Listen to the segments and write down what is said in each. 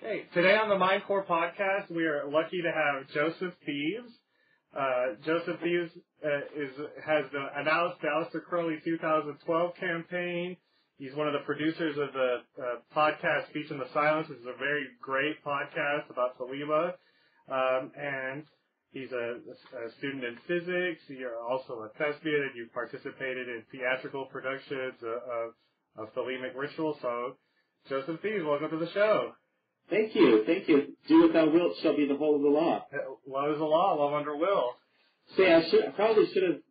Hey, today on the Mindcore podcast, we are lucky to have Joseph Thieves. Joseph Thieves has the Aleister Crowley 2012 campaign. He's one of the producers of the podcast Speech in the Silence. This is a very great podcast about Thelema. And he's a student in physics. You're also a thespian, and you've participated in theatrical productions of Thelemic ritual. So, Joseph Thieves, welcome to the show. Thank you. Do what thou wilt shall be the whole of the law. Law is the law, love under will. So yeah, I probably should have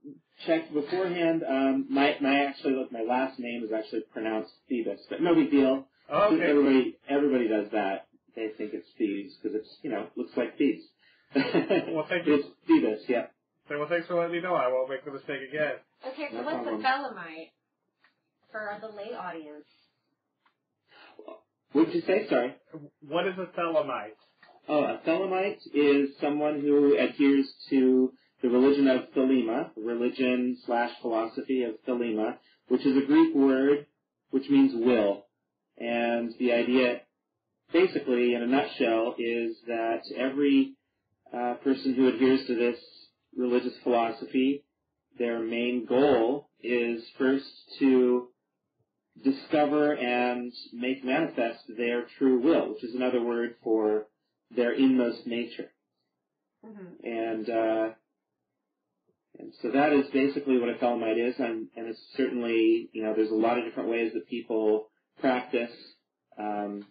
checked beforehand. My last name is actually pronounced Thebes, but no big deal. Oh, okay. Everybody does that. They think it's Thebes because it's, looks like thieves. Well, thank you. It's Thebes, yeah. Well, thanks for letting me know. I won't make the mistake again. Okay, so what's a Thelemite for the lay audience? What did you say? Sorry. What is a Thelemite? Oh, a Thelemite is someone who adheres to the religion of Thelema, religion/philosophy of Thelema, which is a Greek word which means will. And the idea, basically, in a nutshell, is that every person who adheres to this religious philosophy, their main goal is first to discover and make manifest their true will, which is another word for their inmost nature. Mm-hmm. And so that is basically what a Thelemite is, and it's certainly, there's a lot of different ways that people practice, but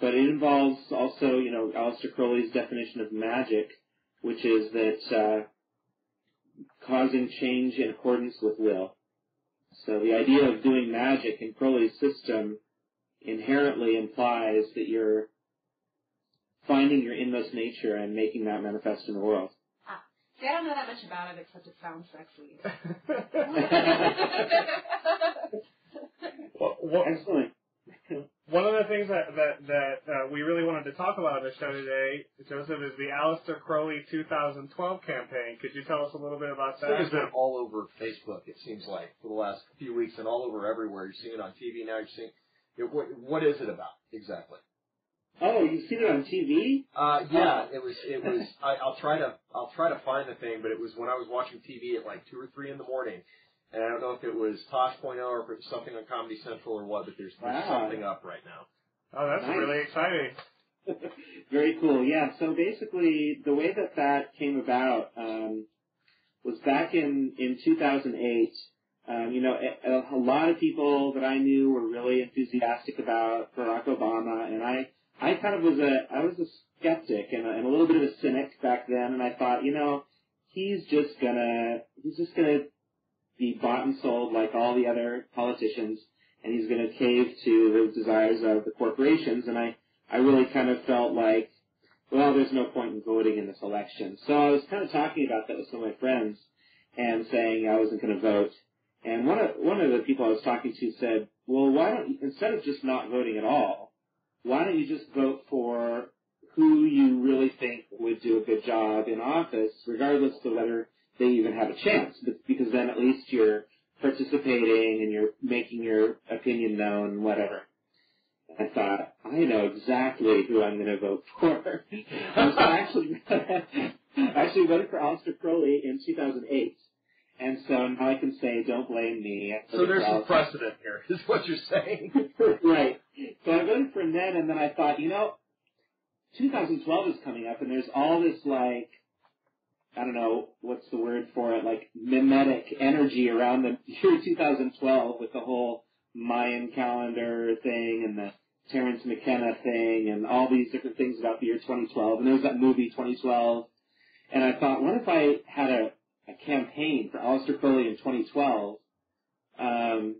it involves also, Aleister Crowley's definition of magic, which is that causing change in accordance with will. So the idea of doing magic in Crowley's system inherently implies that you're finding your inmost nature and making that manifest in the world. See, I don't know that much about it, except it sounds sexy. Well, excellent. One of the things that we really wanted to talk about on the show today, Joseph, is the Aleister Crowley 2012 campaign. Could you tell us a little bit about that? It's been all over Facebook, it seems like, for the last few weeks, and all over everywhere. You're seeing it on TV now. You're seeing it. What is it about exactly? Oh, you've seen it on TV? Yeah, it was. I'll try to find the thing, but it was when I was watching TV at like 2 or 3 in the morning. And I don't know if it was Tosh.0 or if it was something on Comedy Central or what, but there's something up right now. Oh, that's nice. Really exciting. Very cool, yeah. So basically, the way that came about was back in 2008. A lot of people that I knew were really enthusiastic about Barack Obama, and I kind of was a skeptic and a little bit of a cynic back then, and I thought, he's just gonna be bought and sold like all the other politicians, and he's going to cave to the desires of the corporations. And I really kind of felt like, well, there's no point in voting in this election. So I was kind of talking about that with some of my friends and saying I wasn't going to vote. And one of the people I was talking to said, well, why don't you, instead of just not voting at all, why don't you just vote for who you really think would do a good job in office, regardless of whether they even have a chance, because then at least you're participating and you're making your opinion known, whatever. I thought, I know exactly who I'm going to vote for. So I actually voted for Aleister Crowley in 2008. And so now I can say, don't blame me. So there's some precedent here, is what you're saying. Right. So I voted for him then, and then I thought, 2012 is coming up, and there's all this, I don't know, what's the word for it, mimetic energy around the year 2012 with the whole Mayan calendar thing and the Terence McKenna thing and all these different things about the year 2012. And there was that movie 2012. And I thought, what if I had a campaign for Aleister Crowley in 2012 and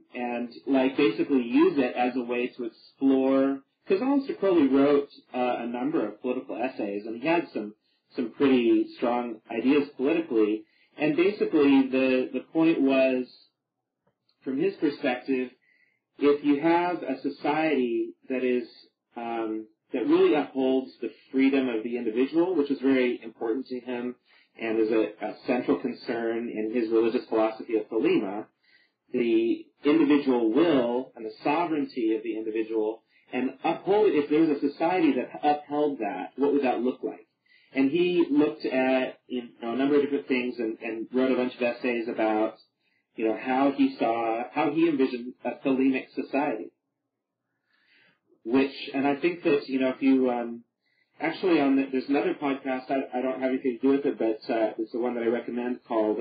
basically use it as a way to explore, because Aleister Crowley wrote a number of political essays, and he had some pretty strong ideas politically, and basically the point was, from his perspective, if you have a society that is that really upholds the freedom of the individual, which is very important to him and is a central concern in his religious philosophy of Thelema, the individual will and the sovereignty of the individual, and if there was a society that upheld that, what would that look like? And he looked at a number of different things and wrote a bunch of essays about how he envisioned a Thelemic society. And I think that if you actually there's another podcast, I don't have anything to do with it, but it's the one that I recommend called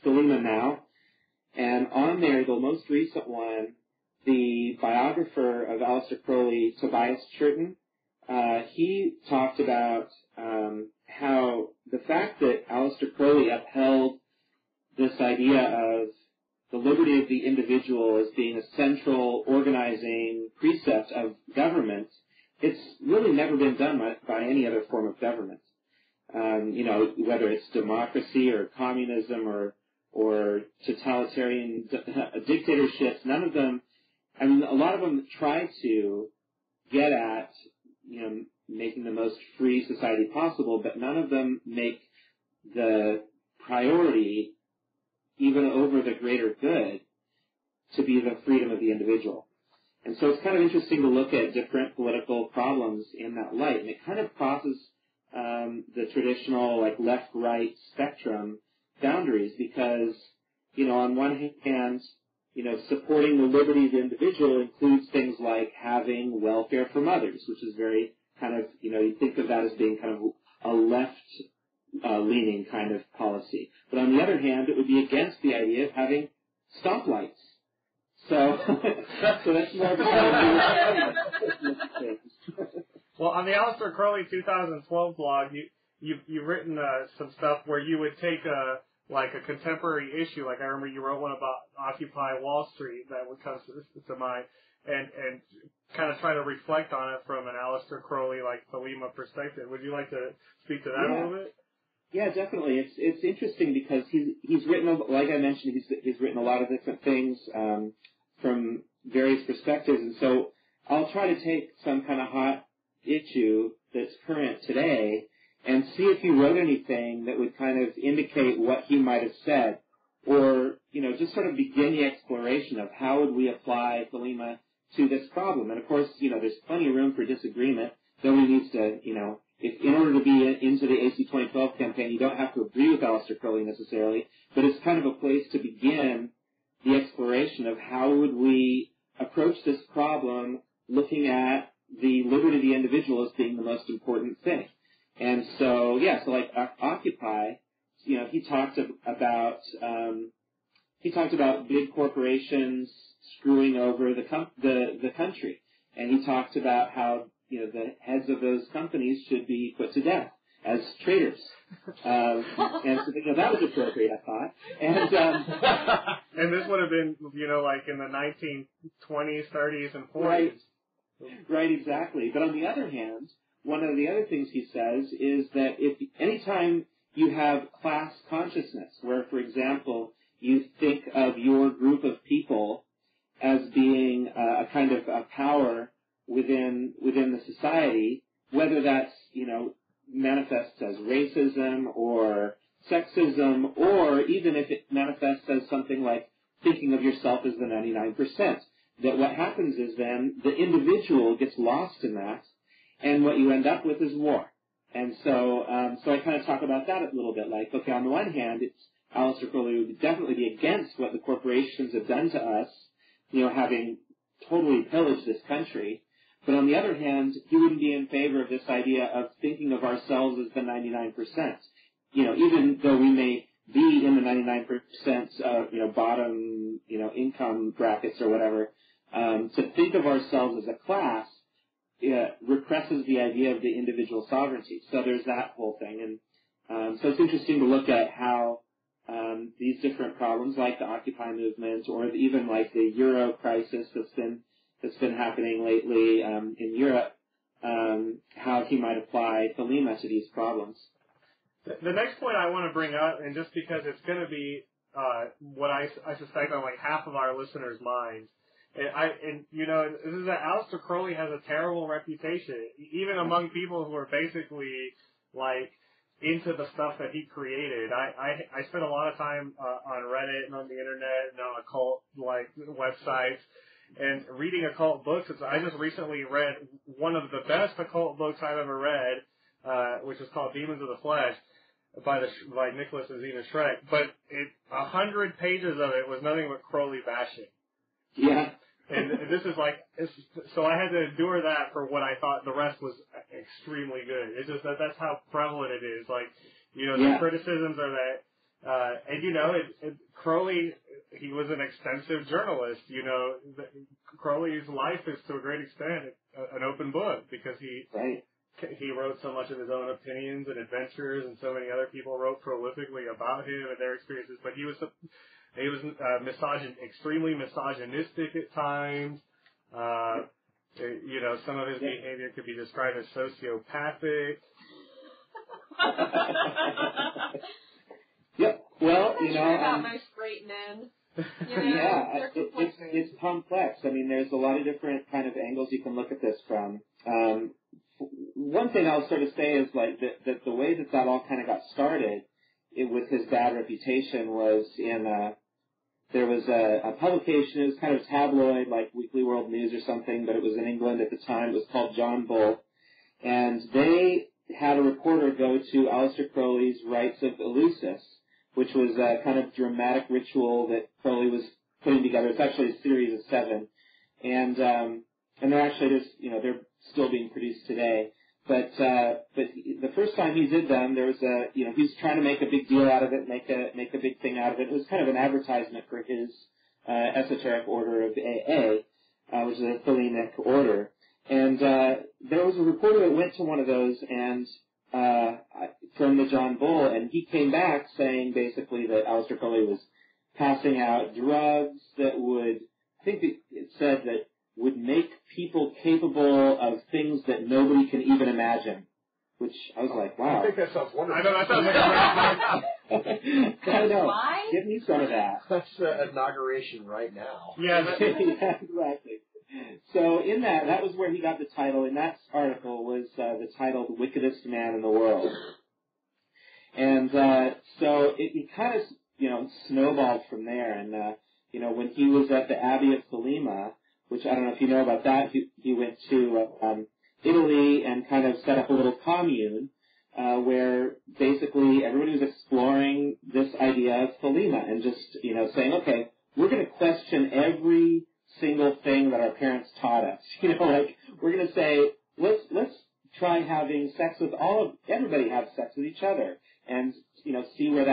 Thelema Now. And on there, the most recent one, the biographer of Aleister Crowley, Tobias Churton, he talked about how the fact that Aleister Crowley upheld this idea of the liberty of the individual as being a central organizing precept of government, it's really never been done by any other form of government. Whether it's democracy or communism or totalitarian dictatorships, none of them, a lot of them try to get at, making the most free society possible, but none of them make the priority, even over the greater good, to be the freedom of the individual. And so it's kind of interesting to look at different political problems in that light, and it kind of crosses the traditional left-right spectrum boundaries because, on one hand, supporting the liberty of the individual includes things like having welfare from others, which is very kind of, you think of that as being kind of a left-leaning kind of policy. But on the other hand, it would be against the idea of having stoplights. So that's more of a Well, on the Aleister Crowley 2012 blog, you've written some stuff where you would take a contemporary issue. Like I remember you wrote one about Occupy Wall Street that would come to mind, and kind of try to reflect on it from an Aleister Crowley Thelema perspective. Would you like to speak to that a little bit? Yeah, definitely. It's interesting because he's written, like I mentioned, he's written a lot of different things from various perspectives, and so I'll try to take some kind of hot issue that's current today and see if he wrote anything that would kind of indicate what he might have said, or just sort of begin the exploration of how would we apply Thelema to this problem. And of course, there's plenty of room for disagreement. Nobody needs to, if in order to be into the AC 2012 campaign, you don't have to agree with Aleister Crowley necessarily, but it's kind of a place to begin the exploration of how would we approach this problem looking at the liberty of the individual as being the most important thing. And so, Occupy, he talked about big corporations screwing over the country, and he talked about how the heads of those companies should be put to death as traitors. And so that was appropriate, I thought. And this would have been, in the 1920s, 30s, and 40s. Right, exactly. But on the other hand, one of the other things he says is that anytime you have class consciousness, where, for example, you think of your group of people as being a kind of a power within the society, whether that's, manifests as racism or sexism, or even if it manifests as something like thinking of yourself as the 99%, that what happens is then the individual gets lost in that, and what you end up with is war. And so I kind of talk about that a little bit, okay, on the one hand, Aleister Crowley would definitely be against what the corporations have done to us, having totally pillaged this country. But on the other hand, he wouldn't be in favor of this idea of thinking of ourselves as the 99%. Even though we may be in the 99%, bottom, income brackets or whatever, to think of ourselves as a class represses the idea of the individual sovereignty. So there's that whole thing. And so it's interesting to look at how these different problems, like the Occupy movement, or even like the Euro crisis that's been happening lately in Europe, how he might apply Thelema to these problems. The next point I want to bring up, and just because it's going to be what I suspect on half of our listeners' minds, this is that Aleister Crowley has a terrible reputation, even among people who are basically into the stuff that he created. I spent a lot of time on Reddit and on the internet and on occult websites, And reading occult books, I just recently read one of the best occult books I've ever read, which is called Demons of the Flesh, by Nicholas and Zena Schreck. But 100 pages of it was nothing but Crowley bashing. Yeah. And this is so I had to endure that for what I thought the rest was extremely good. It's just that's how prevalent it is. Like, the criticisms are that, and Crowley, he was an extensive journalist. Crowley's life is to a great extent an open book because he wrote so much of his own opinions and adventures, and so many other people wrote prolifically about him and their experiences. But he was extremely misogynistic at times. Some of his behavior could be described as sociopathic. Yep. Well, I'm not sure about most great men. It's complex. I mean, there's a lot of different kind of angles you can look at this from. One thing I'll sort of say is that the way that all kind of got started with his bad reputation was there was a publication. It was kind of tabloid, like Weekly World News or something, but it was in England at the time. It was called John Bull, and they had a reporter go to Aleister Crowley's Rites of Eleusis, which was a kind of dramatic ritual that Crowley was putting together. It's actually a series of 7, and they're actually they're still being produced today. But the first time he did them, there was he was trying to make a big deal out of it, make a big thing out of it. It was kind of an advertisement for his esoteric order of AA, which is a Thelemic order. And there was a reporter that went to one of those and from the John Bull, and he came back saying basically that Aleister Crowley was passing out drugs that would, I think it said that would make people capable of things that nobody can even imagine. Which I was like, wow. I think that sounds wonderful. I know. I know. Why? Give me some of that. That's inauguration right now. Yeah, yeah, exactly. So in that was where he got the title. In that article was the title "The Wickedest Man in the World," and so it kind of snowballed from there. And when he was at the Abbey of Thelema, which I don't know if you know about that, he went to Italy and kind of set up a little commune where basically everybody was exploring this idea of Thelema and just saying, okay, we're going to question every single thing that our parents taught us. We're going to say, let's try having sex with everybody have sex with each other and, see what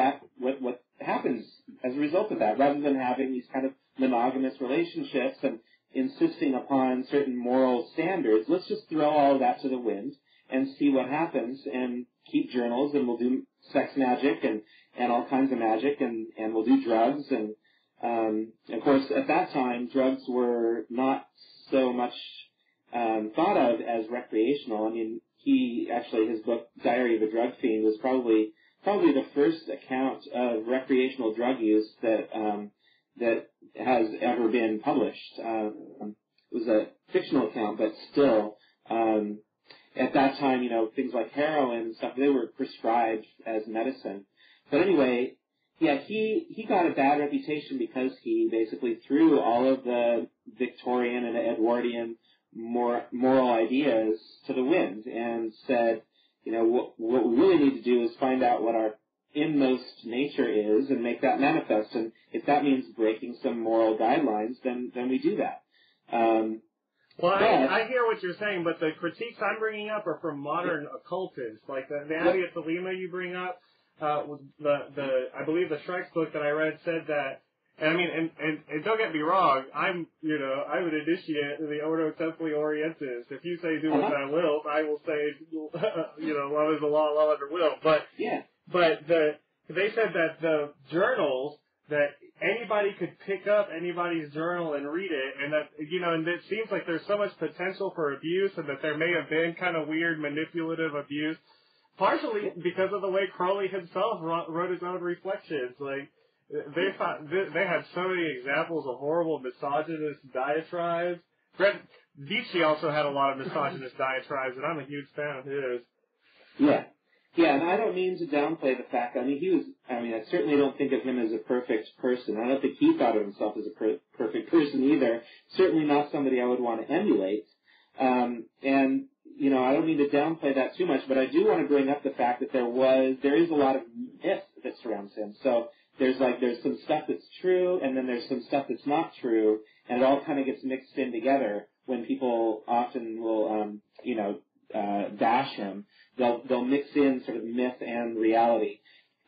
happens as a result of that, rather than having these kind of monogamous relationships and insisting upon certain moral standards. Let's just throw all of that to the wind and see what happens and keep journals, and we'll do sex magic and all kinds of magic, and we'll do drugs. And of course, at that time, drugs were not so much thought of as recreational. I mean, his book, Diary of a Drug Fiend, was probably the first account of recreational drug use that has ever been published. It was a fictional account, but still, at that time, things like heroin and stuff, they were prescribed as medicine. But anyway, yeah, he got a bad reputation because he basically threw all of the Victorian and Edwardian moral ideas to the wind and said, what we really need to do is find out what our inmost nature is and make that manifest. And if that means breaking some moral guidelines, then we do that. I hear what you're saying, but the critiques I'm bringing up are from modern occultists, like the Abbey of Thelema you bring up. I believe the Schreck's book that I read said that. And I mean, and don't get me wrong, I'm an initiate in the Ordo Templi Orientis. If you say do what I will, I will say, love is the law, love under will. But they said that the journals, that anybody could pick up anybody's journal and read it, and that, and it seems like there's so much potential for abuse, and that there may have been kind of weird manipulative abuse, partially because of the way Crowley himself wrote his own reflections. Like, they had so many examples of horrible misogynist diatribes. Nietzsche also had a lot of misogynist diatribes, and I'm a huge fan of his. Yeah. Yeah, and I don't mean to downplay the fact. I certainly don't think of him as a perfect person. I don't think he thought of himself as a perfect person either. Certainly not somebody I would want to emulate. I don't mean to downplay that too much, but I do want to bring up the fact that there is a lot of myth that surrounds him. So there's some stuff that's true, and then there's some stuff that's not true, and it all kind of gets mixed in together when people often will, bash him. They'll mix in sort of myth and reality.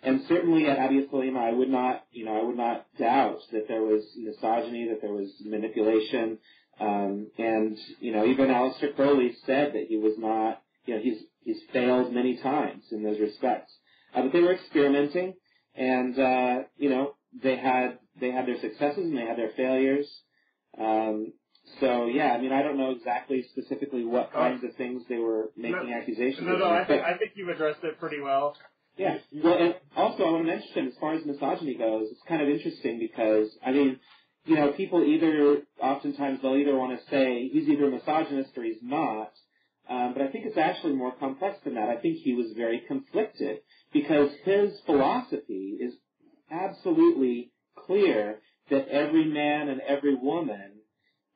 And certainly at Thelema, I would not doubt that there was misogyny, that there was manipulation, even Aleister Crowley said that he was not, he's failed many times in those respects. But they were experimenting, and they had their successes and they had their failures. I don't know exactly specifically what kinds of things they were making accusations of. I think you've addressed it pretty well. Yeah. Well, and also I want to mention, as far as misogyny goes, it's kind of interesting because, people oftentimes they'll either want to say he's either a misogynist or he's not, but I think it's actually more complex than that. I think he was very conflicted because his philosophy is absolutely clear that every man and every woman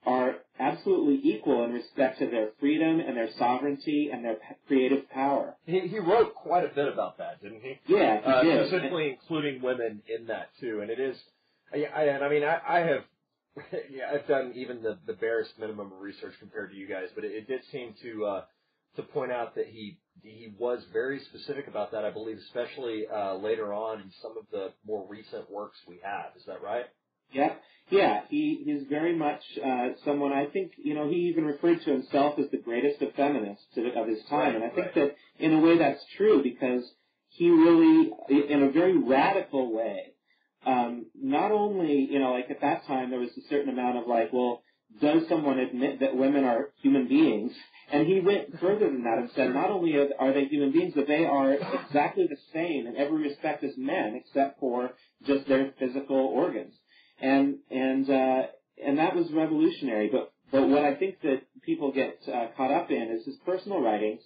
are absolutely equal in respect to their freedom and their sovereignty and their creative power. He wrote quite a bit about that, didn't he? Yeah, he did. Specifically including women in that too, and it is. I've done even the barest minimum of research compared to you guys, but it did seem to point out that he was very specific about that. I believe, especially later on in some of the more recent works we have. Is that right? Yeah. He's very much someone. I think he even referred to himself as the greatest of feminists of his time, and I think that in a way that's true because he really, in a very radical way. Not only, at that time there was a certain amount of does someone admit that women are human beings? And he went further than that and said not only are they human beings, but they are exactly the same in every respect as men, except for just their physical organs. And that was revolutionary. But what I think that people get caught up in is his personal writings,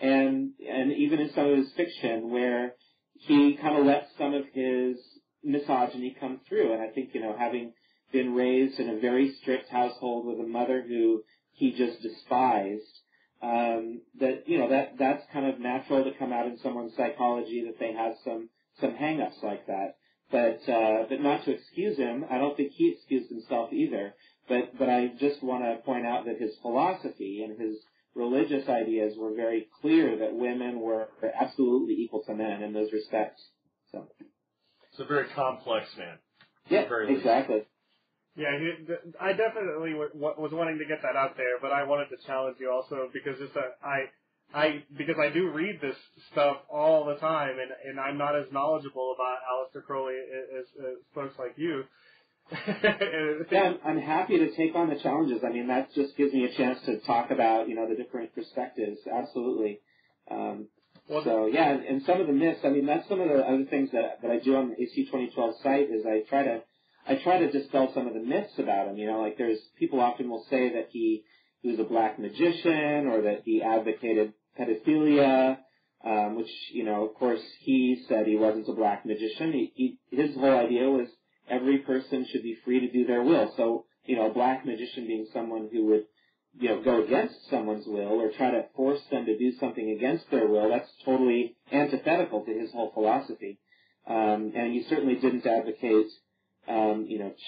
and even in some of his fiction, where he kind of lets some of his misogyny come through. And I think, having been raised in a very strict household with a mother who he just despised, that's kind of natural to come out in someone's psychology, that they have some hang-ups like that. But not to excuse him. I don't think he excused himself either. But I just want to point out that his philosophy and his religious ideas were very clear that women were absolutely equal to men in those respects. So. It's a very complex man. Yeah, exactly. Yeah, I definitely was wanting to get that out there, but I wanted to challenge you also because because I do read this stuff all the time, and I'm not as knowledgeable about Aleister Crowley as folks like you. Yeah, I'm happy to take on the challenges. That just gives me a chance to talk about, the different perspectives. Absolutely. And some of the myths, that's some of the other things that I do on the AC 2012 site is I try to dispel some of the myths about him. There's people often will say that he was a black magician or that he advocated pedophilia, which, of course, he said he wasn't a black magician. His whole idea was every person should be free to do their will. So, a black magician being someone who would, go against someone's will or try to force them to do something against their will, that's totally antithetical to his whole philosophy. And he certainly didn't advocate,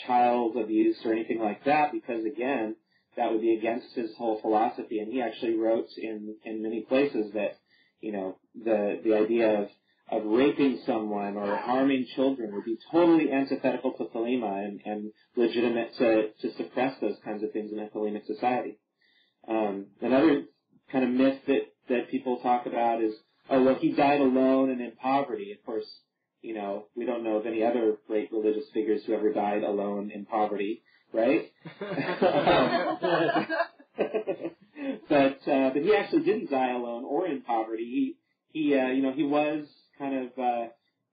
child abuse or anything like that because, again, that would be against his whole philosophy. And he actually wrote in many places that, the idea of raping someone or harming children would be totally antithetical to Thelema and legitimate to suppress those kinds of things in a Thelemic society. Another kind of myth that people talk about is, he died alone and in poverty. Of course, we don't know of any other great religious figures who ever died alone in poverty, right? But he actually didn't die alone or in poverty. He was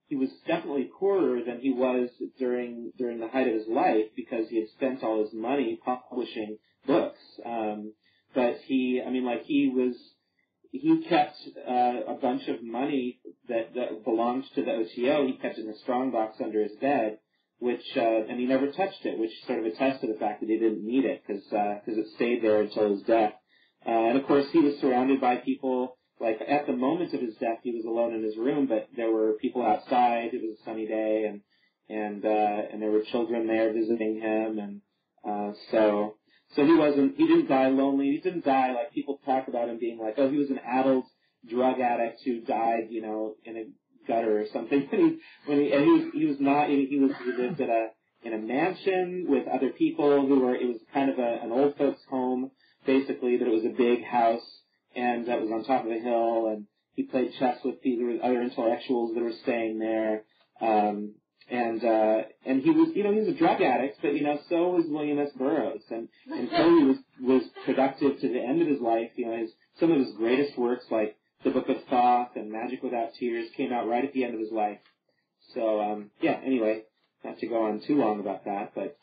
he was definitely poorer than he was during the height of his life because he had spent all his money publishing books. But he he kept a bunch of money that belonged to the OTO. He kept it in a strongbox under his bed, and he never touched it, which sort of attests to the fact that he didn't need it because it stayed there until his death. And of course, he was surrounded by people. Like at the moment of his death, he was alone in his room, but there were people outside. It was a sunny day, and there were children there visiting him, and so he didn't die lonely. He didn't die like people talk about him being like, oh, he was an adult drug addict who died, in a gutter or something. He was not. He lived in a mansion with other people it was kind of an old folks home basically, but it was a big house and that was on top of a hill, and he played chess with other intellectuals that were staying there. And he was, he was a drug addict, but, so was William S. Burroughs. And Crowley was productive to the end of his life. Some of his greatest works, like The Book of Thoth and Magic Without Tears, came out right at the end of his life. So, anyway, not to go on too long about that, but.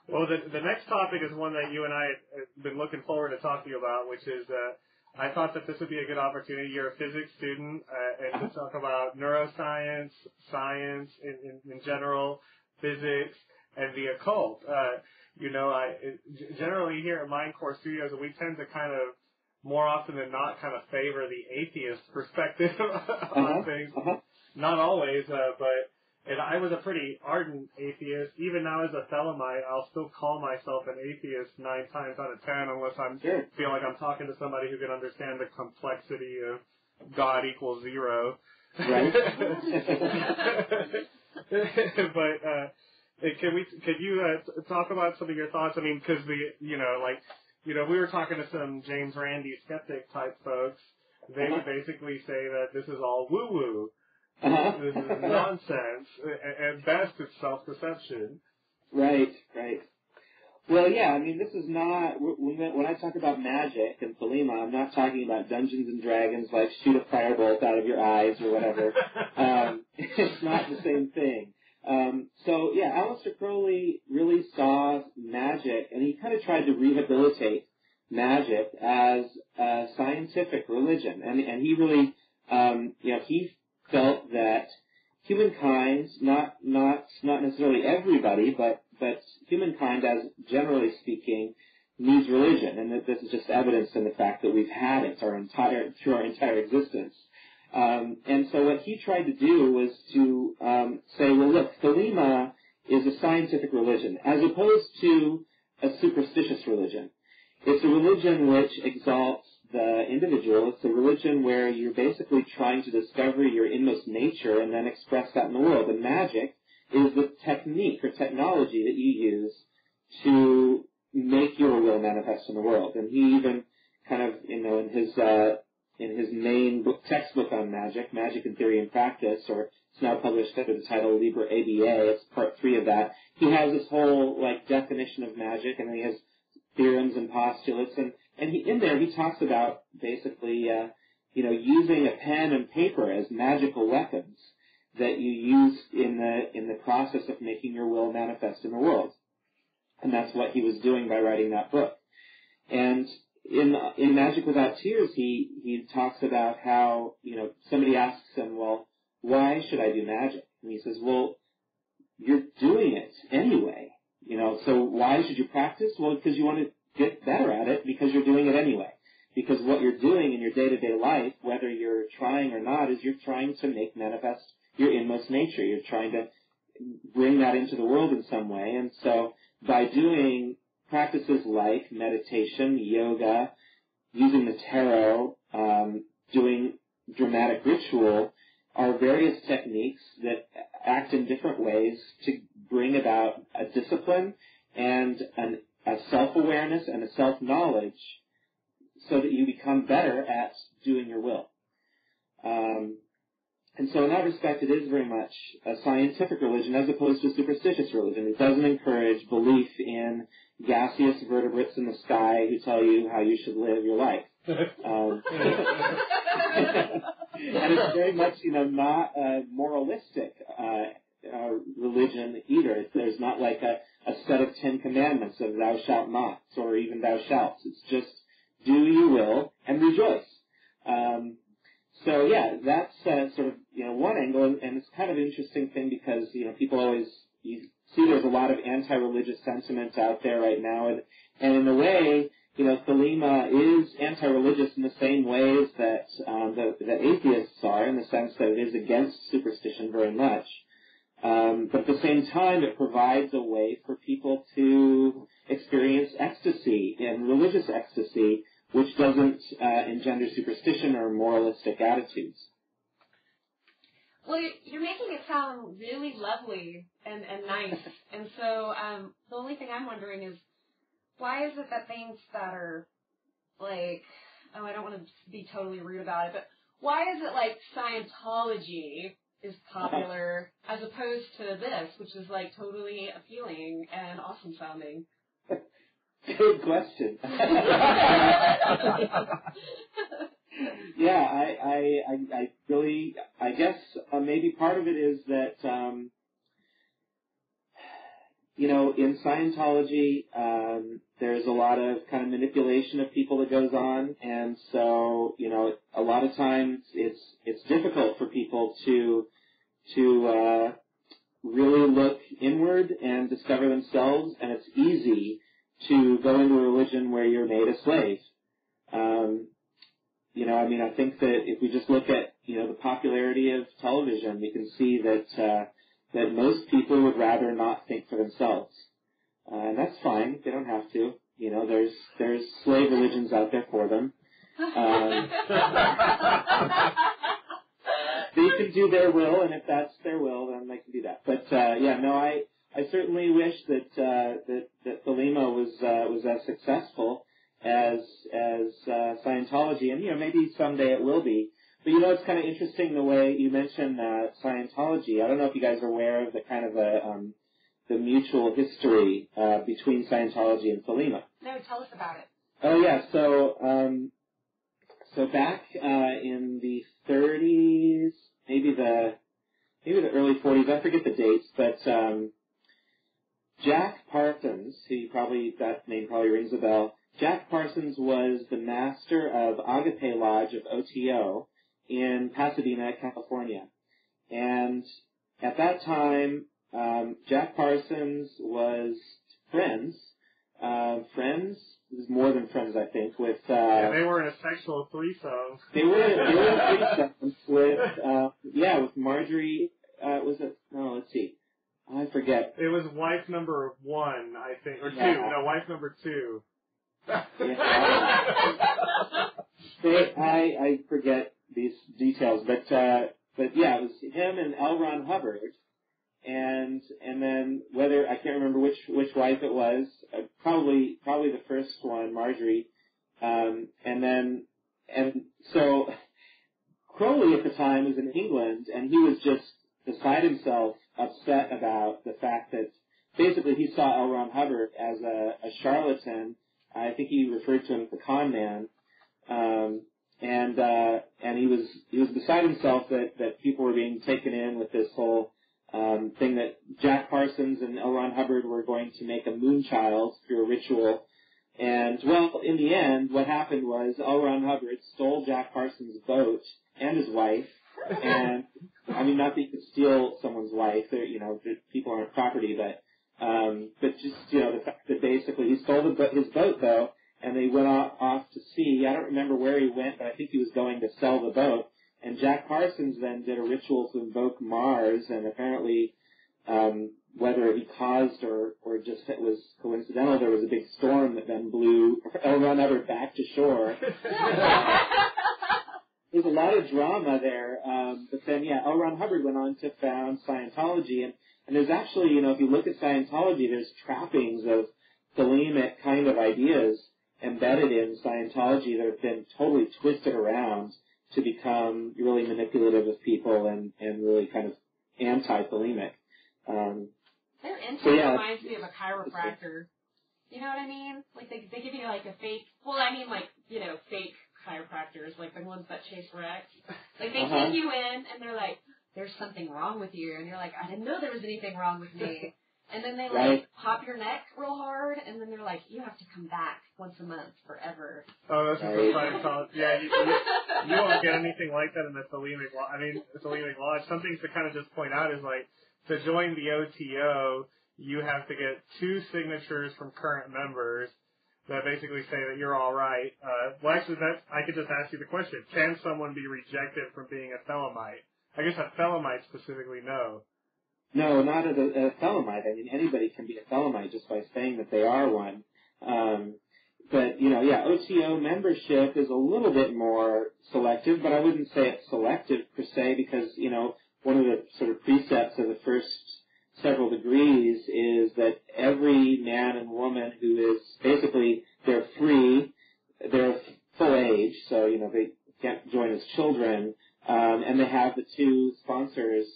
Well, the next topic is one that you and I have been looking forward to talking about, which is, I thought that this would be a good opportunity. You're a physics student, and to talk about neuroscience, science in general, physics, and the occult. Generally here at Mindcore Studios, we tend to kind of, more often than not, kind of favor the atheist perspective on things. Not always, and I was a pretty ardent atheist. Even now as a Thelemite, I'll still call myself an atheist 9 times out of 10 unless I feel like I'm talking to somebody who can understand the complexity of God equals 0. Right. But could you talk about some of your thoughts? I mean, because we were talking to some James Randi skeptic type folks. They would basically say that this is all woo-woo. This is nonsense. At best, it's self-deception. Right. Well, yeah, I mean, this is not, when I talk about magic and Thelema, I'm not talking about Dungeons and Dragons, like shoot a firebolt out of your eyes or whatever. It's not the same thing. Aleister Crowley really saw magic, and he kind of tried to rehabilitate magic as a scientific religion. And he really, he felt that humankind, not necessarily everybody, but humankind, as generally speaking, needs religion, and that this is just evidence in the fact that we've had it through our entire existence. And so what he tried to do was to say, well, look, Thelema is a scientific religion, as opposed to a superstitious religion. It's a religion which exalts the individual. It's a religion where you're basically trying to discover your inmost nature and then express that in the world. And magic is the technique or technology that you use to make your will manifest in the world. And he even kind of, in his main textbook on magic, Magic in Theory and Practice, or it's now published under the title Liber ABA, it's part 3 of that. He has this whole definition of magic, and then he has theorems and postulates, and he talks about basically, using a pen and paper as magical weapons that you use in the process of making your will manifest in the world. And that's what he was doing by writing that book. And in Magic Without Tears, he talks about how, somebody asks him, well, why should I do magic? And he says, well, you're doing it anyway. So why should you practice? Well, because you want to get better at it, because you're doing it anyway. Because what you're doing in your day-to-day life, whether you're trying or not, is you're trying to make manifest your inmost nature. You're trying to bring that into the world in some way. And so by doing practices like meditation, yoga, using the tarot, doing dramatic ritual, are various techniques that act in different ways to bring about a discipline and a self-awareness and a self-knowledge so that you become better at doing your will. And so in that respect, it is very much a scientific religion as opposed to a superstitious religion. It doesn't encourage belief in gaseous vertebrates in the sky who tell you how you should live your life. And it's very much, not a moralistic religion either. There's not like a set of 10 commandments of thou shalt not or even thou shalt. It's just do your will and rejoice. kind of an interesting thing because, people always, you see there's a lot of anti-religious sentiment out there right now, and in a way, Thelema is anti-religious in the same ways that that atheists are, in the sense that it is against superstition very much. But at the same time, it provides a way for people to experience ecstasy and religious ecstasy, which doesn't engender superstition or moralistic attitudes. Well, you're making it sound really lovely and nice. And so the only thing I'm wondering is, why is it that things that are like, I don't want to be totally rude about it, but why is it like Scientology is popular as opposed to this, which is like totally appealing and awesome sounding? Good question. Yeah, I really, I guess maybe part of it is that, in Scientology, there's a lot of kind of manipulation of people that goes on, and so, a lot of times it's difficult for people to really look inward and discover themselves, and it's easy to go into a religion where you're made a slave. I think that if we just look at, the popularity of television, we can see that that most people would rather not think for themselves. And that's fine. They don't have to. There's slave religions out there for them. They can do their will, and if that's their will, then they can do that. But, I certainly wish that Thelema was as successful as Scientology, and maybe someday it will be. But it's kind of interesting the way you mentioned Scientology. I don't know if you guys are aware of the kind of the mutual history between Scientology and Thelema. No, tell us about it. Oh yeah, so back in the 30s, maybe the early 40s, I forget the dates, but Jack Parsons, that name probably rings a bell. Jack Parsons was the master of Agape Lodge of OTO in Pasadena, California. And at that time, Jack Parsons was friends, this is more than friends, I think, with... and they were in a sexual threesome. They were in a threesome with Marjorie, let's see. I forget. It was wife number 1, I think, or 2. No, wife number 2. I forget these details, but yeah, it was him and L. Ron Hubbard, and then whether, I can't remember which wife it was, probably the first one, Marjorie, and so Crowley at the time was in England, and he was just beside himself, upset about the fact that basically he saw L. Ron Hubbard as a charlatan. I think he referred to him as the con man, and he was beside himself that people were being taken in with this whole thing that Jack Parsons and L. Ron Hubbard were going to make a moonchild through a ritual. And, well, in the end, what happened was L. Ron Hubbard stole Jack Parsons' boat and his wife. And, not that you could steal someone's wife, people aren't property, but just, the fact that basically he stole his boat, though, and they went off to sea. I don't remember where he went, but I think he was going to sell the boat. And Jack Parsons then did a ritual to invoke Mars, and apparently, whether he caused or just it was coincidental, there was a big storm that then blew L. Ron Hubbard back to shore. There's a lot of drama there, but then, L. Ron Hubbard went on to found Scientology, and there's actually, if you look at Scientology, there's trappings of Thelemic kind of ideas embedded in Scientology that have been totally twisted around to become really manipulative of people and really kind of anti-Thelemic. Their intro reminds me of a chiropractor. You know what I mean? Like, they give you, like, a fake, fake chiropractors, like the ones that chase wrecks. Like, they take you in, and they're like, there's something wrong with you. And you're like, I didn't know there was anything wrong with me. And then they, pop your neck real hard, and then they're like, you have to come back once a month forever. Oh, that's just a Scientology. Yeah, you won't get anything like that in the Thelemic law. Thelemic Lodge. Some things to kind of just point out is like, to join the OTO, you have to get 2 signatures from current members that basically say that you're all right. Well, actually, I could just ask you the question: can someone be rejected from being a Thelemite? I guess a Thelemite specifically, no. No, not a Thelemite. I mean, anybody can be a Thelemite just by saying that they are one. But, OTO membership is a little bit more selective, but I wouldn't say it's selective per se because, one of the sort of precepts of the first several degrees is that every man and woman who is basically, they're free, they're full age, so, they can't join as children, and they have the 2 sponsors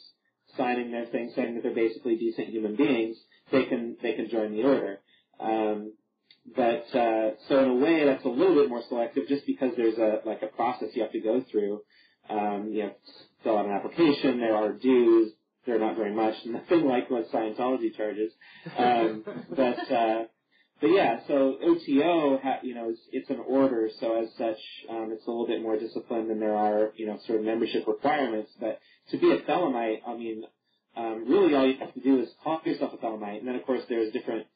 signing their thing saying that they're basically decent human beings, they can join the order. So in a way, that's a little bit more selective just because there's a process you have to go through. You have to fill out an application, there are dues, they're not very much, nothing like what Scientology charges. So OTO, it's an order, so as such, it's a little bit more disciplined than there are, sort of membership requirements. But to be a Thelemite, really all you have to do is call yourself a Thelemite, and then of course there's different,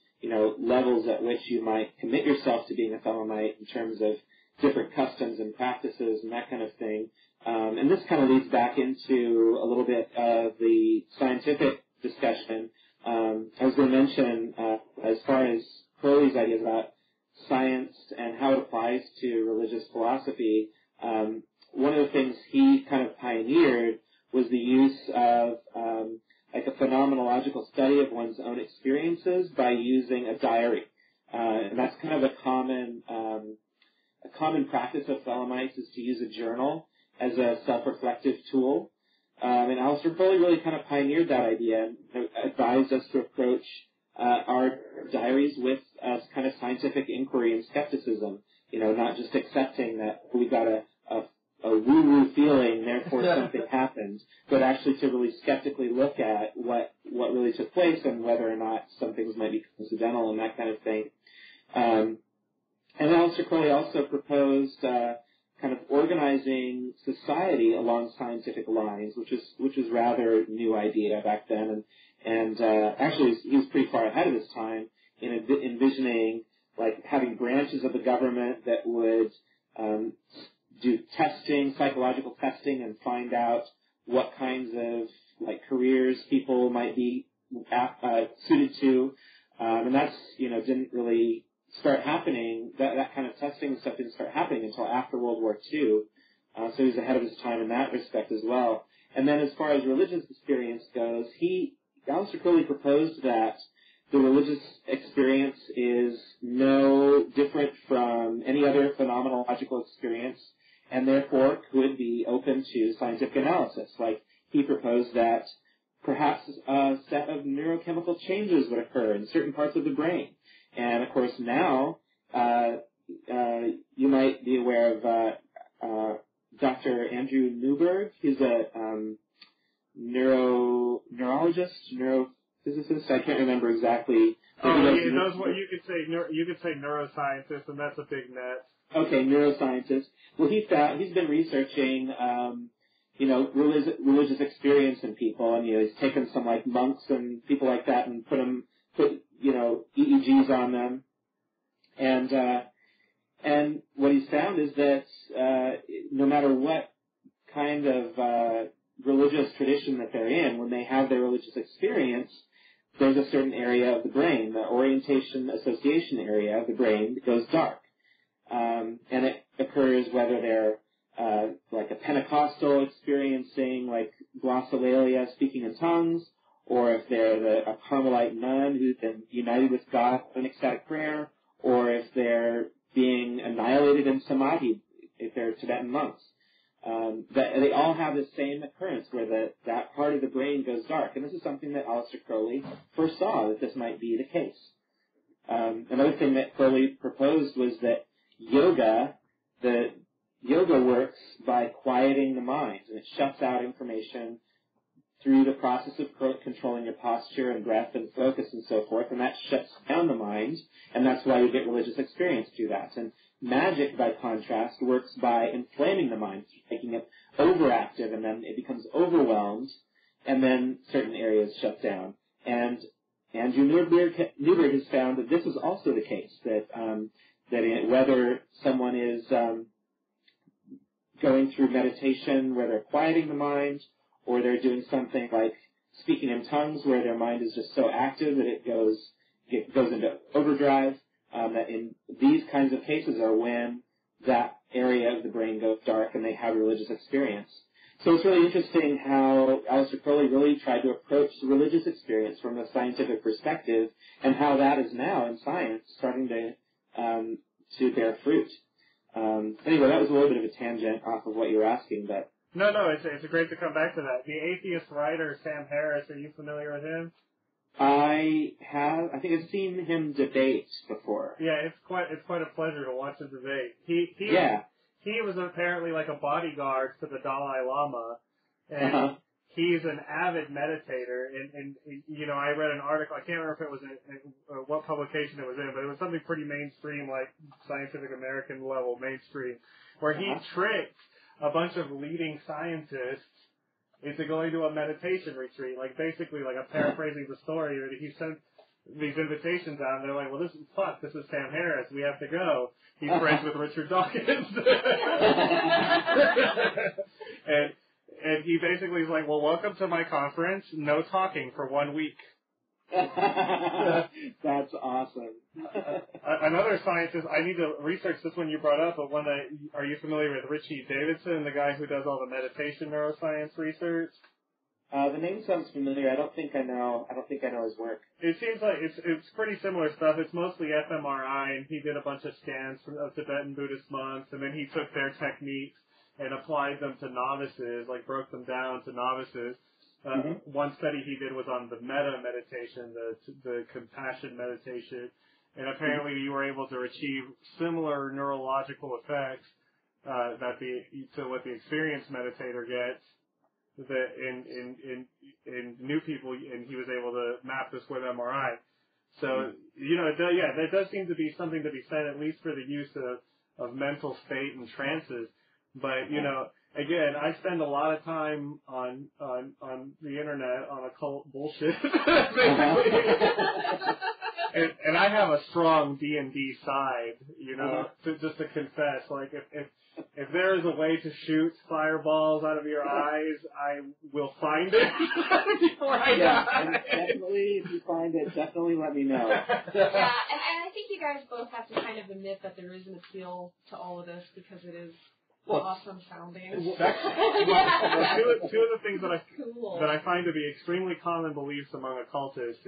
levels at which you might commit yourself to being a Thelemite in terms of different customs and practices and that kind of thing. And this kind of leads back into a little bit of the scientific discussion. I was going to mention, as far as Crowley's ideas about science and how it applies to religious philosophy, one of the things he kind of pioneered was the use of a phenomenological study of one's own experiences by using a diary. And that's kind of a common practice of Thelemites is to use a journal as a self-reflective tool. And Aleister Crowley really kind of pioneered that idea and advised us to approach our diaries with kind of scientific inquiry and skepticism, not just accepting that we got a woo-woo feeling, therefore something happened, but actually to really skeptically look at what really took place and whether or not some things might be coincidental and that kind of thing. And Aleister Crowley also proposed kind of organizing society along scientific lines, which was rather a new idea back then, and actually he was pretty far ahead of his time in envisioning having branches of the government that would do testing, psychological testing, and find out what kinds of careers people might be suited to, and that's didn't really start happening. That kind of testing and stuff didn't start happening until after World War II. So he was ahead of his time in that respect as well. And then as far as religious experience goes, Aleister Crowley proposed that the religious experience is no different from any other phenomenological experience, and therefore could be open to scientific analysis. He proposed that perhaps a set of neurochemical changes would occur in certain parts of the brain. And of course now, you might be aware of Dr. Andrew Newberg. He's a neurologist, neurophysicist. I can't remember exactly. Those what you could say neuroscientist, and that's a big net. Okay, neuroscientist. Well, he's been researching, religious experience in people, and he's taken some monks and people like that and put EEGs on them, and what he's found is that no matter what kind of religious tradition that they're in, when they have their religious experience, there's a certain area of the brain, the orientation association area of the brain, that goes dark. And it occurs whether they're a Pentecostal experiencing glossolalia, speaking in tongues, or if they're a Carmelite nun who's been united with God in ecstatic prayer, or if they're being annihilated in samadhi, if they're Tibetan monks. They all have the same occurrence where that part of the brain goes dark. And this is something that Aleister Crowley foresaw that this might be the case. Another thing that Crowley proposed was that yoga works by quieting the mind, and it shuts out information through the process of controlling your posture and breath and focus and so forth, and that shuts down the mind, and that's why you get religious experience through that. And magic, by contrast, works by inflaming the mind, making it overactive, and then it becomes overwhelmed, and then certain areas shut down. And Andrew Newberg has found that this is also the case, that whether someone is going through meditation where they're quieting the mind, or they're doing something like speaking in tongues where their mind is just so active that it goes into overdrive, that in these kinds of cases are when that area of the brain goes dark and they have a religious experience. So it's really interesting how Aleister Crowley really tried to approach the religious experience from a scientific perspective, and how that is now in science starting to bear fruit. Anyway, that was a little bit of a tangent off of what you were asking, but... No, it's great to come back to that. The atheist writer Sam Harris, are you familiar with him? I think I've seen him debate before. Yeah, it's quite a pleasure to watch him debate. He was apparently like a bodyguard to the Dalai Lama, and he's an avid meditator. And you know, I read an article. I can't remember if it was what publication it was in, but it was something pretty mainstream, like Scientific American level mainstream, where he tricked a bunch of leading scientists into going to a meditation retreat. Like, basically, like, I'm paraphrasing the story, that he sent these invitations out, and they're like, well, this is Sam Harris, we have to go. He's friends with Richard Dawkins. and he basically is like, well, welcome to my conference, no talking for 1 week. That's awesome. Another scientist, I need to research this one you brought up, but are you familiar with Richie Davidson, the guy who does all the meditation neuroscience research? The name sounds familiar. I don't think I know his work. It seems like it's pretty similar stuff. It's mostly fMRI, and he did a bunch of scans of Tibetan Buddhist monks, and then he took their techniques and applied them to novices, like broke them down to novices. One study he did was on the metta meditation, the compassion meditation, and apparently you were able to achieve similar neurological effects to what the experienced meditator gets in new people, and he was able to map this with MRI. So, you know, there does seem to be something to be said, at least for the use of mental state and trances. But, you know, again, I spend a lot of time on the internet on occult bullshit, basically. and I have a strong D&D side, you know, just to confess. Like, if there is a way to shoot fireballs out of your eyes, I will find it before I die. And definitely, if you find it, definitely let me know. Yeah, and I think you guys both have to kind of admit that there is an appeal to all of this, because it is awesome sounding. Two of the things that I find to be extremely common beliefs among occultists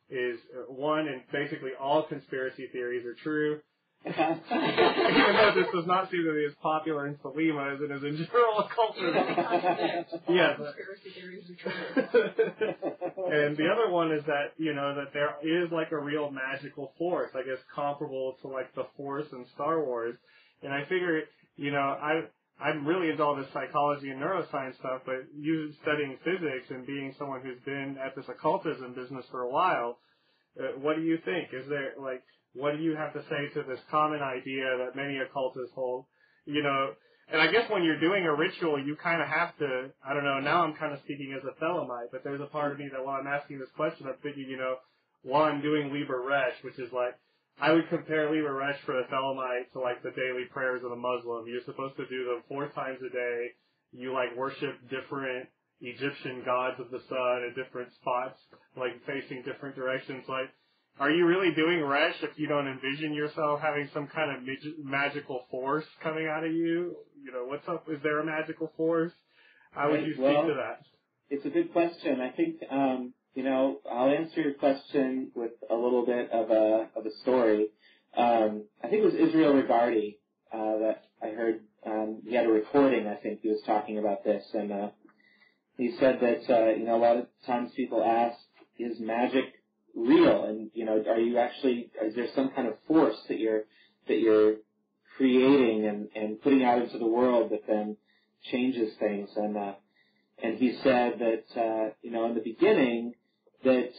is one, and basically all conspiracy theories are true. Even though this does not seem to be as popular in Thelema as it is in general occultism. Yeah, conspiracy theories are true. And the other one is that, you know, that there is like a real magical force, I guess comparable to like the Force in Star Wars. And I figure, you know, I'm really into all this psychology and neuroscience stuff, but you studying physics and being someone who's been at this occultism business for a while, what do you think? Is there, like, what do you have to say to this common idea that many occultists hold? You know, and I guess when you're doing a ritual, you kind of have to, I don't know, now I'm kind of speaking as a Thelemite, but there's a part of me that while I'm asking this question, I'm thinking, you know, while I'm doing Liber Resh, which is like, I would compare Liber Resh for a Thelemite to like the daily prayers of a Muslim. You're supposed to do them 4 times a day. You like worship different Egyptian gods of the sun at different spots, like facing different directions. Like, are you really doing Resh if you don't envision yourself having some kind of magical force coming out of you? You know, what's up? Is there a magical force? How would you speak to that? It's a good question. I think, you know, I'll answer your question with a little bit of a story. I think it was Israel Regardi that I heard. He had a recording. I think he was talking about this, and he said that you know, a lot of times people ask, "Is magic real?" And you know, is there some kind of force that you're creating and putting out into the world that then changes things? And he said that you know, in the beginning that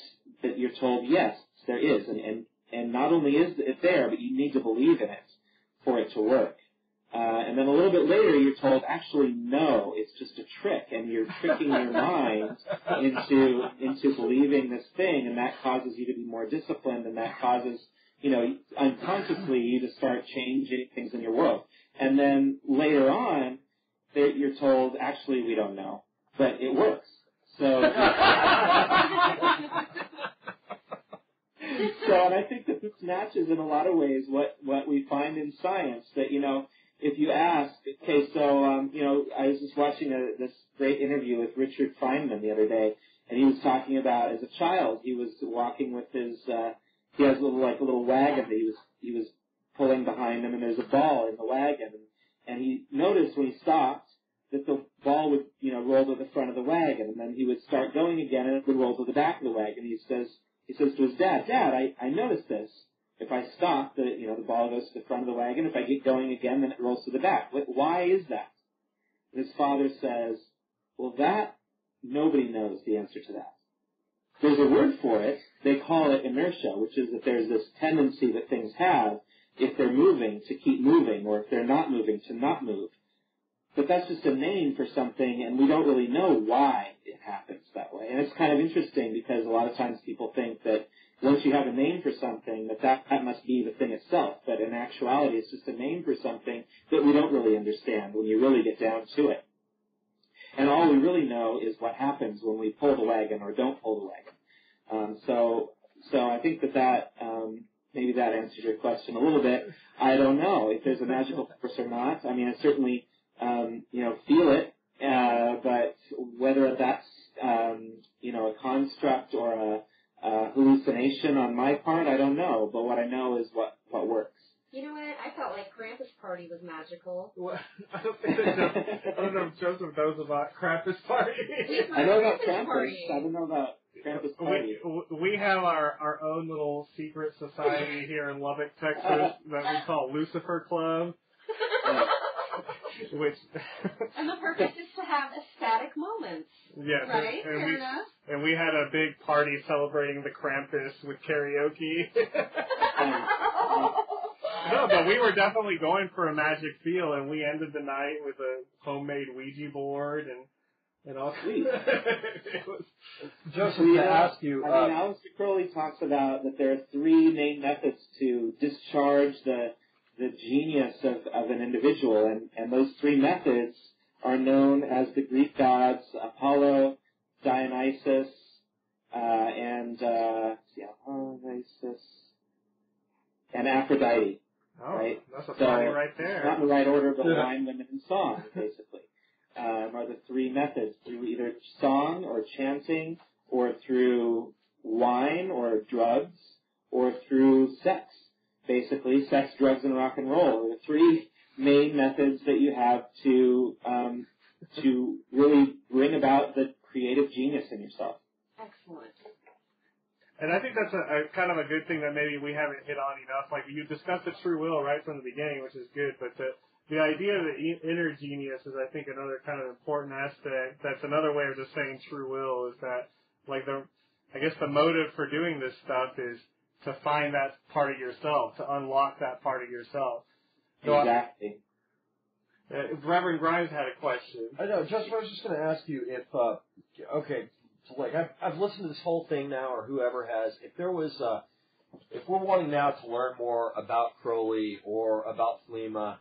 you're told, yes, there is, and not only is it there, but you need to believe in it. for it to work. And then a little bit later, you're told, actually, no, it's just a trick, and you're tricking your mind into believing this thing, and that causes you to be more disciplined, and that causes, unconsciously, you to start changing things in your world. And then later on, you're told, actually, we don't know, but it works. So, and I think that this matches in a lot of ways what we find in science, that, if you ask, okay, so, I was just watching this great interview with Richard Feynman the other day, and he was talking about, as a child, he was walking with his, he has a little wagon that he was pulling behind him, and there's a ball in the wagon, and he noticed when he stopped that the ball would, roll to the front of the wagon, and then he would start going again, and it would roll to the back of the wagon. He says to his dad, I noticed this. If I stop, the ball goes to the front of the wagon. If I get going again, then it rolls to the back. Why is that? And his father says, well, that, nobody knows the answer to that. There's a word for it. They call it inertia, which is that there's this tendency that things have, if they're moving, to keep moving, or if they're not moving, to not move. But that's just a name for something, and we don't really know why it happens that way. And it's kind of interesting because a lot of times people think that once you have a name for something, that must be the thing itself. But in actuality, it's just a name for something that we don't really understand when you really get down to it. And all we really know is what happens when we pull the wagon or don't pull the wagon. So I think that maybe that answers your question a little bit. I don't know if there's a magical force or not. I mean, I certainly feel it, but whether that's a construct or a hallucination on my part, I don't know. But what I know is what works. You know what? I felt like Krampus Party was magical. Well, I don't know if Joseph knows about Krampus Party. I know about Krampus. I don't know about Krampus Party. We have our own little secret society here in Lubbock, Texas, that we call Lucifer Club. Which and the purpose is to have ecstatic moments. Yes, right? Fair enough. And we had a big party celebrating the Krampus with karaoke. No, but we were definitely going for a magic feel, and we ended the night with a homemade Ouija board and all. Sweet. It was Joseph, to ask you. Aleister Crowley talks about that there are three main methods to discharge the genius of an individual, and those three methods are known as the Greek gods Apollo, Dionysus, and Aphrodite. Oh, right? That's a party right there. It's not in the right order, but wine, women, and song, basically, are the three methods, through either song or chanting, or through wine or drugs, or through sex. Basically, sex, drugs, and rock and roll are the three main methods that you have to really bring about the creative genius in yourself. Excellent. And I think that's a kind of a good thing that maybe we haven't hit on enough. Like, you discussed the true will right from the beginning, which is good, but the idea of the inner genius is, I think, another kind of important aspect. That's another way of just saying true will, is that, like, I guess the motive for doing this stuff is to find that part of yourself, to unlock that part of yourself. So exactly. Reverend Grimes had a question. I know, Justin, I was just going to ask you if, I've listened to this whole thing now, or whoever has, if we're wanting now to learn more about Crowley or about Thelema,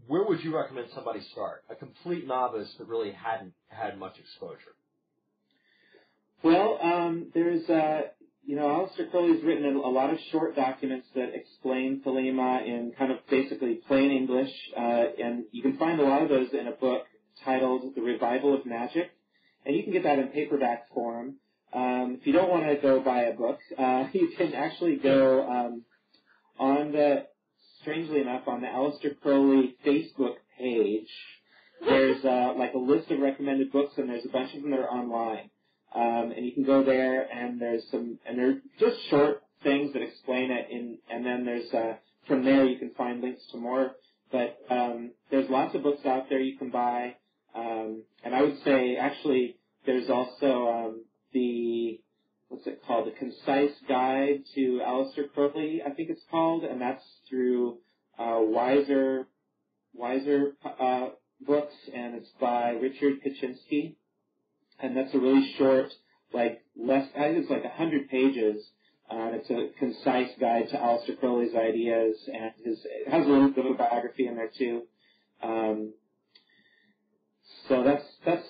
where would you recommend somebody start? A complete novice that really hadn't had much exposure. Well, there's Aleister Crowley's written a lot of short documents that explain Thelema in kind of basically plain English, and you can find a lot of those in a book titled The Revival of Magic, and you can get that in paperback form. If you don't want to go buy a book, you can actually go strangely enough, on the Aleister Crowley Facebook page. There's like a list of recommended books, and there's a bunch of them that are online. And you can go there, and they're just short things that explain it, and then there's, from there you can find links to more. But there's lots of books out there you can buy, and I would say, actually, there's also what's it called, The Concise Guide to Aleister Crowley, I think it's called, and that's through Wiser Books, and it's by Richard Kaczynski. And that's a really short, I think it's 100 pages. It's a concise guide to Aleister Crowley's ideas, and it has a little bit of a biography in there too. So that's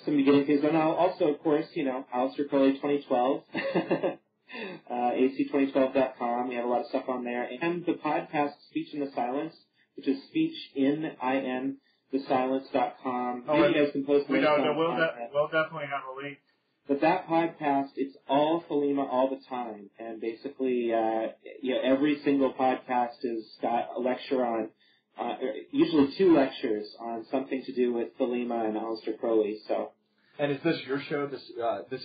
some beginning things. And I'll also, of course, Aleister Crowley 2012, ac2012.com. We have a lot of stuff on there. And the podcast Speech in the Silence, which is speechinthesilence.com. Oh, maybe you guys can post we'll we'll definitely have a link. But that podcast, it's all Thelema all the time. And basically, every single podcast has got a lecture on, usually 2 lectures on something to do with Thelema and Aleister Crowley. So. And is this your show? This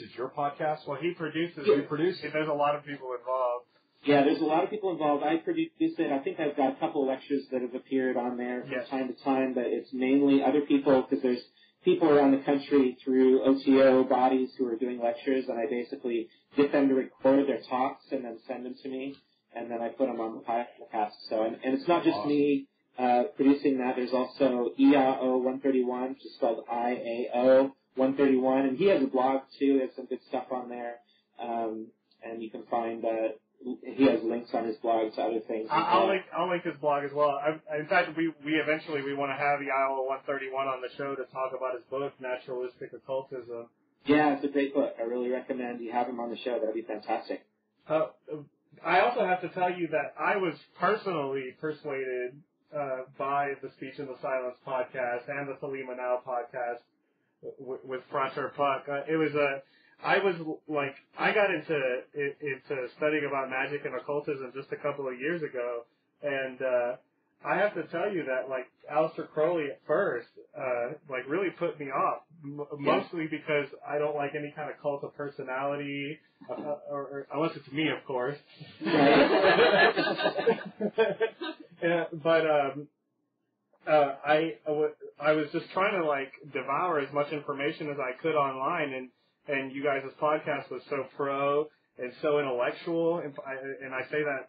is your podcast? Well, he produces. You produce it. There's a lot of people involved. Yeah, there's a lot of people involved. I produce it. I think I've got a couple of lectures that have appeared on there from time to time, but it's mainly other people, because there's people around the country through OTO bodies who are doing lectures, and I basically get them to record their talks and then send them to me, and then I put them on the podcast. So, and it's not just me producing that. There's also IAO131, which is spelled IAO131, and he has a blog too. He has some good stuff on there, and you can find he has links on his blog to other things. I'll link his blog as well. In fact, we eventually want to have the Iowa 131 on the show to talk about his book, Naturalistic Occultism. Yeah, it's a great book. I really recommend you have him on the show. That'd be fantastic. I also have to tell you that I was personally persuaded by the Speech in the Silence podcast and the Thelema Now podcast with Frater Puck. I got into studying about magic and occultism just a couple of years ago, and I have to tell you that Aleister Crowley at first really put me off, mostly because I don't like any kind of cult of personality, or unless it's me, of course. But I was just trying to devour as much information as I could online, and you guys' podcast was so pro and so intellectual, and I say that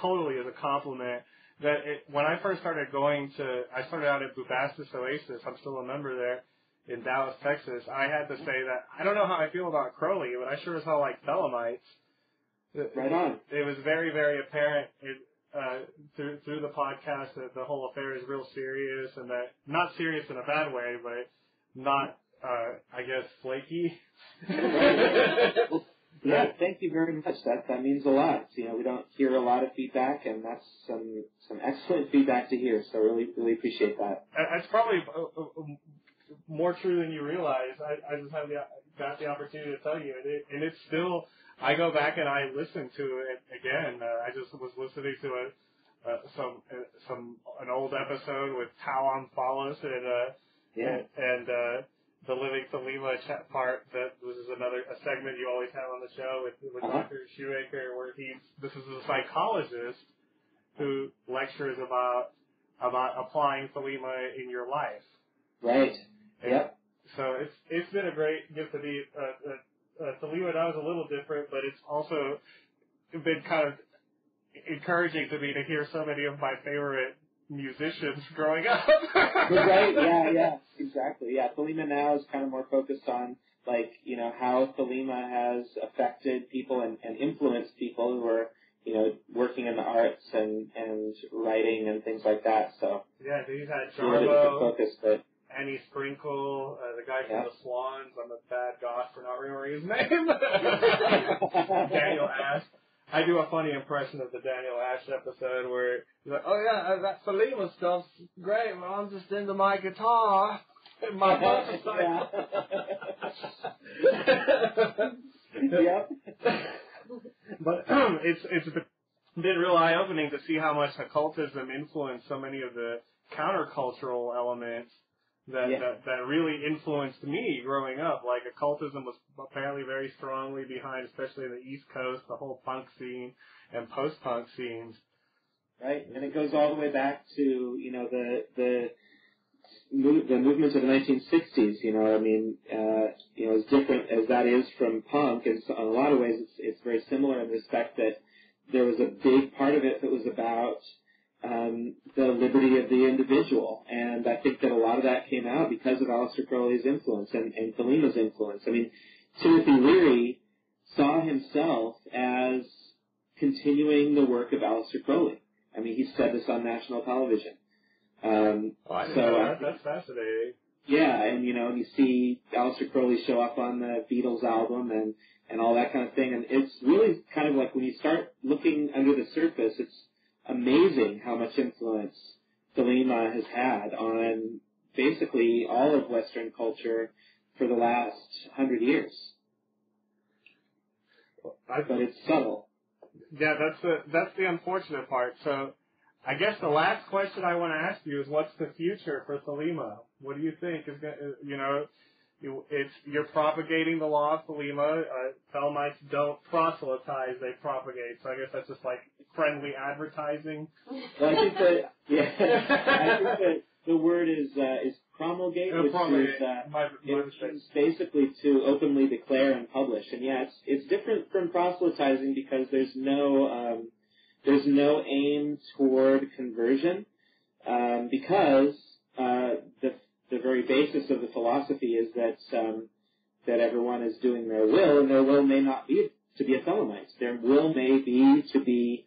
totally as a compliment, that when I first started I started out at Bubastis Oasis, I'm still a member there, in Dallas, Texas. I had to say that I don't know how I feel about Crowley, but I sure as hell like Thelemites. Right on. It was very, very apparent through the podcast that the whole affair is real serious, and that, not serious in a bad way, but not, I guess, flaky. Yeah, thank you very much. That means a lot. We don't hear a lot of feedback, and that's some excellent feedback to hear. So really, really appreciate that. It's probably more true than you realize. I just got the opportunity to tell you, and it's still. I go back and I listen to it again. I just was listening to an old episode with Tau Amphalos and the Living Thelema chat part. That was a segment you always have on the show with Dr. Shoemaker, where this is a psychologist who lectures about applying Thelema in your life. Right. Yep. So it's been a great gift to be Thelema Now is a little different, but it's also been kind of encouraging to me to hear so many of my favorite musicians growing up. Right, yeah, exactly. Yeah, Thelema Now is kind of more focused on, how Thelema has affected people and influenced people who are, working in the arts and writing and things like that. So yeah, he's had Jarbo, focus, but Annie Sprinkle, the guy from the Swans. I'm a bad goth for not remembering his name. Daniel Ash. I do a funny impression of the Daniel Ash episode where he's like, "Oh yeah, that Thelema stuff's great. Well, I'm just into my guitar and my motorcycle." Yep. But it's been real eye-opening to see how much occultism influenced so many of the countercultural elements that really influenced me growing up. Occultism was apparently very strongly behind, especially in the East Coast, the whole punk scene and post-punk scenes. Right, and it goes all the way back to the movement of the 1960s. As different as that is from punk, in a lot of ways it's very similar in the respect that there was a big part of it that was about the liberty of the individual. And I think that a lot of that came out because of Aleister Crowley's influence and Thelema's influence. I mean, Timothy Leary saw himself as continuing the work of Aleister Crowley. I mean, he said this on national television. That's fascinating. Yeah, and you see Aleister Crowley show up on the Beatles album and all that kind of thing. And it's really kind of like when you start looking under the surface, it's amazing how much influence Thelema has had on basically all of Western culture for the last 100 years. But it's subtle. Yeah, that's the unfortunate part. So I guess the last question I want to ask you is, what's the future for Thelema? What do you think is you're propagating the law of Thelema. Thelemites don't proselytize; they propagate. So I guess that's just like friendly advertising. Well, I think that the word is promulgate, which is basically to openly declare and publish. And yeah, it's different from proselytizing because there's no aim toward conversion, because the very basis of the philosophy is that everyone is doing their will, and their will may not be to be a Thelemite. Their will may be to be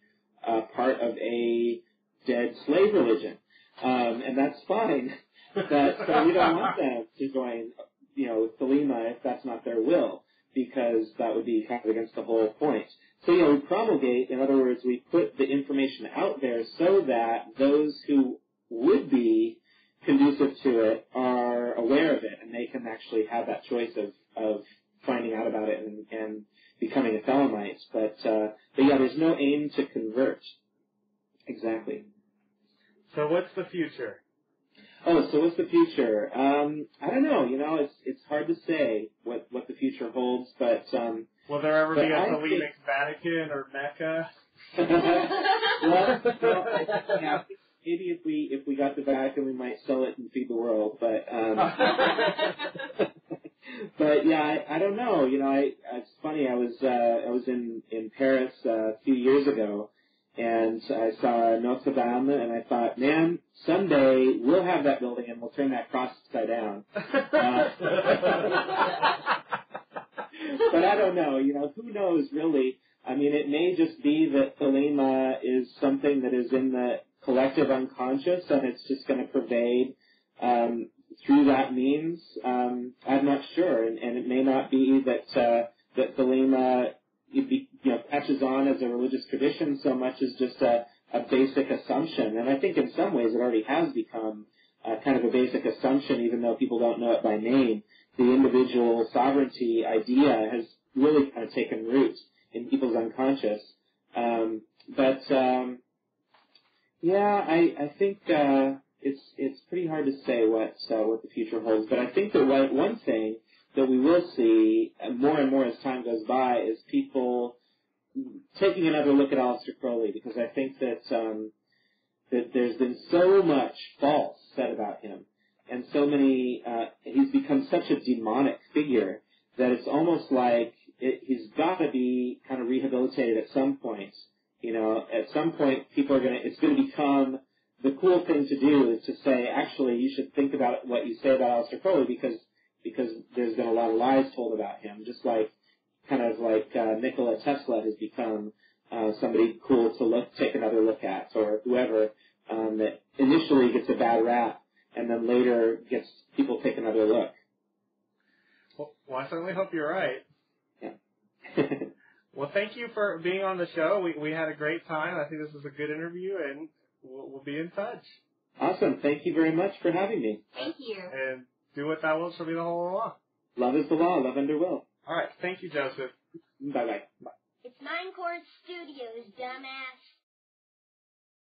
part of a dead slave religion, and that's fine. So we don't want them to join, Thelema if that's not their will, because that would be kind of against the whole point. So, we promulgate, in other words, we put the information out there so that those who would be conducive to it are aware of it, and they can actually have that choice of finding out about it and becoming a Thelemite. But yeah, there's no aim to convert. Exactly. So what's the future? Oh, so what's the future? I don't know. It's hard to say what the future holds, but will there ever be a Thelemic Vatican or Mecca? Yeah, maybe if we got the Vatican, we might sell it and feed the world. But but yeah, I don't know. It's funny. I was in Paris a few years ago, and I saw Notre Dame, and I thought, man, someday we'll have that building and we'll turn that cross upside down. But I don't know. Who knows, really? I mean, it may just be that Thelema is something that is in the collective unconscious, and it's just going to pervade through that means. I'm not sure, and it may not be that Thelema catches on as a religious tradition so much as just a basic assumption. And I think in some ways it already has become kind of a basic assumption, even though people don't know it by name. The individual sovereignty idea has really kind of taken root in people's unconscious. Yeah, I think it's pretty hard to say what the future holds. But I think that one thing that we will see more and more as time goes by is people taking another look at Aleister Crowley, because I think that there's been so much false said about him, and so many he's become such a demonic figure that it's almost like he's got to be kind of rehabilitated at some point. At some point it's going to become the cool thing to do is to say, actually, you should think about what you say about Aleister Crowley, because there's been a lot of lies told about him, just like Nikola Tesla has become somebody cool to take another look at, or whoever that initially gets a bad rap and then later gets people take another look. Well, I certainly hope you're right. Yeah. Well, thank you for being on the show. We had a great time. I think this was a good interview, and we'll be in touch. Awesome. Thank you very much for having me. Thank you. And do what thou wilt shall be the whole law. Love is the law. Love under will. All right. Thank you, Joseph. Bye-bye. Bye. It's Mindcore Studios, dumbass.